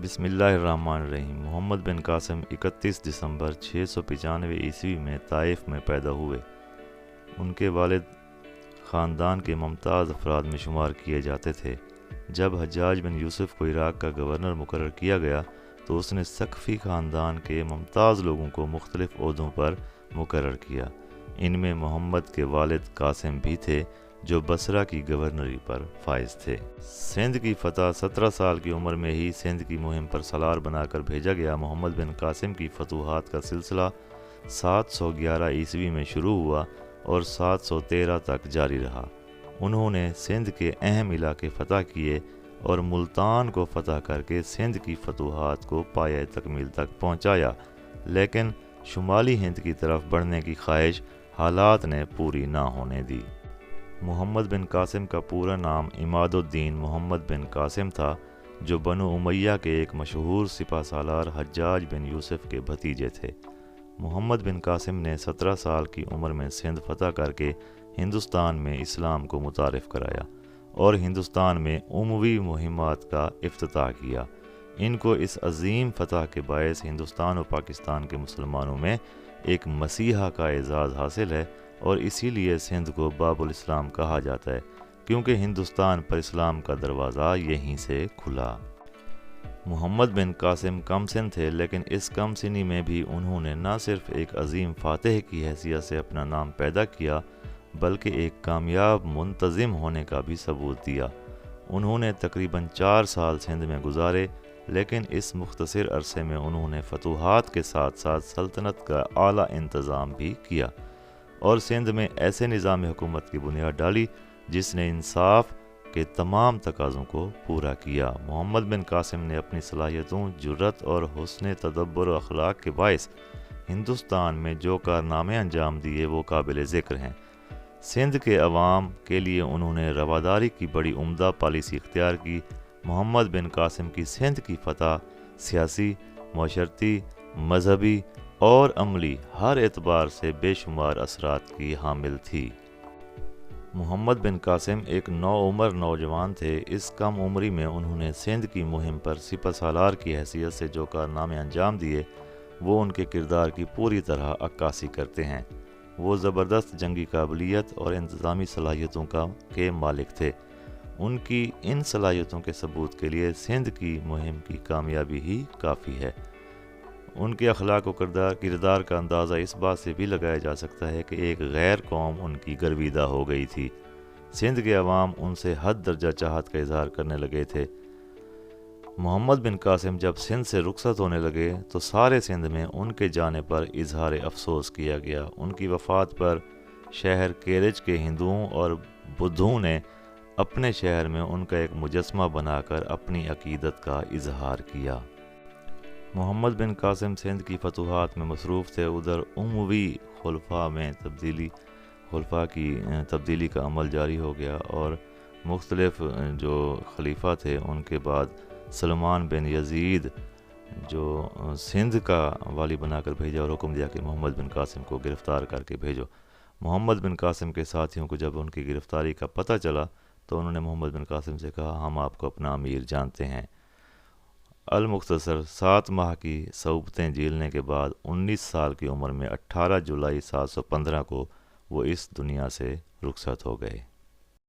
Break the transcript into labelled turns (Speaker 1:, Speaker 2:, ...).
Speaker 1: بسم اللہ الرحمن الرحیم۔ محمد بن قاسم 31 دسمبر 695 عیسوی میں طائف میں پیدا ہوئے۔ ان کے والد خاندان کے ممتاز افراد میں شمار کیے جاتے تھے۔ جب حجاج بن یوسف کو عراق کا گورنر مقرر کیا گیا تو اس نے ثقفی خاندان کے ممتاز لوگوں کو مختلف عہدوں پر مقرر کیا۔ ان میں محمد کے والد قاسم بھی تھے جو بصرہ کی گورنری پر فائز تھے۔ سندھ کی فتح 17 سال کی عمر میں ہی سندھ کی مہم پر سالار بنا کر بھیجا گیا۔ محمد بن قاسم کی فتوحات کا سلسلہ 711 عیسوی میں شروع ہوا اور 713 تک جاری رہا۔ انہوں نے سندھ کے اہم علاقے فتح کیے اور ملتان کو فتح کر کے سندھ کی فتوحات کو پایۂ تکمیل تک پہنچایا، لیکن شمالی ہند کی طرف بڑھنے کی خواہش حالات نے پوری نہ ہونے دی۔ محمد بن قاسم کا پورا نام عماد الدین محمد بن قاسم تھا، جو بنو امیہ کے ایک مشہور سپہ سالار حجاج بن یوسف کے بھتیجے تھے۔ محمد بن قاسم نے 17 سال کی عمر میں سندھ فتح کر کے ہندوستان میں اسلام کو متعارف کرایا اور ہندوستان میں اموی مہمات کا افتتاح کیا۔ ان کو اس عظیم فتح کے باعث ہندوستان و پاکستان کے مسلمانوں میں ایک مسیحا کا اعزاز حاصل ہے، اور اسی لیے سندھ کو باب الاسلام کہا جاتا ہے، کیونکہ ہندوستان پر اسلام کا دروازہ یہیں سے کھلا۔ محمد بن قاسم کم سن تھے، لیکن اس کم سنی میں بھی انہوں نے نہ صرف ایک عظیم فاتح کی حیثیت سے اپنا نام پیدا کیا، بلکہ ایک کامیاب منتظم ہونے کا بھی ثبوت دیا۔ انہوں نے تقریباً 4 سال سندھ میں گزارے، لیکن اس مختصر عرصے میں انہوں نے فتوحات کے ساتھ ساتھ سلطنت کا اعلیٰ انتظام بھی کیا اور سندھ میں ایسے نظام حکومت کی بنیاد ڈالی جس نے انصاف کے تمام تقاضوں کو پورا کیا۔ محمد بن قاسم نے اپنی صلاحیتوں، جرات اور حسن تدبر و اخلاق کے باعث ہندوستان میں جو کارنامے انجام دیے وہ قابل ذکر ہیں۔ سندھ کے عوام کے لیے انہوں نے رواداری کی بڑی عمدہ پالیسی اختیار کی۔ محمد بن قاسم کی سندھ کی فتح سیاسی، معاشرتی، مذہبی اور عملی ہر اعتبار سے بے شمار اثرات کی حامل تھی۔ محمد بن قاسم ایک نوعمر نوجوان تھے۔ اس کم عمری میں انہوں نے سندھ کی مہم پر سپہ سالار کی حیثیت سے جو کارنامے انجام دیے وہ ان کے کردار کی پوری طرح عکاسی کرتے ہیں۔ وہ زبردست جنگی قابلیت اور انتظامی صلاحیتوں کے مالک تھے۔ ان کی ان صلاحیتوں کے ثبوت کے لیے سندھ کی مہم کی کامیابی ہی کافی ہے۔ ان کے اخلاق و کردار کا اندازہ اس بات سے بھی لگایا جا سکتا ہے کہ ایک غیر قوم ان کی گرویدہ ہو گئی تھی۔ سندھ کے عوام ان سے حد درجہ چاہت کا اظہار کرنے لگے تھے۔ محمد بن قاسم جب سندھ سے رخصت ہونے لگے تو سارے سندھ میں ان کے جانے پر اظہار افسوس کیا گیا۔ ان کی وفات پر شہر کیرج کے ہندوؤں اور بدھوں نے اپنے شہر میں ان کا ایک مجسمہ بنا کر اپنی عقیدت کا اظہار کیا۔ محمد بن قاسم سندھ کی فتوحات میں مصروف تھے۔ ادھر اموی خلفاء کی تبدیلی کا عمل جاری ہو گیا اور مختلف جو خلیفہ تھے ان کے بعد سلمان بن یزید جو سندھ کا والی بنا کر بھیجا اور حکم دیا کہ محمد بن قاسم کو گرفتار کر کے بھیجو۔ محمد بن قاسم کے ساتھیوں کو جب ان کی گرفتاری کا پتہ چلا تو انہوں نے محمد بن قاسم سے کہا، ہم آپ کو اپنا امیر جانتے ہیں۔ المختصر 7 ماہ کی صعوبتیں جھیلنے کے بعد 19 سال کی عمر میں 18 جولائی 715 کو وہ اس دنیا سے رخصت ہو گئے۔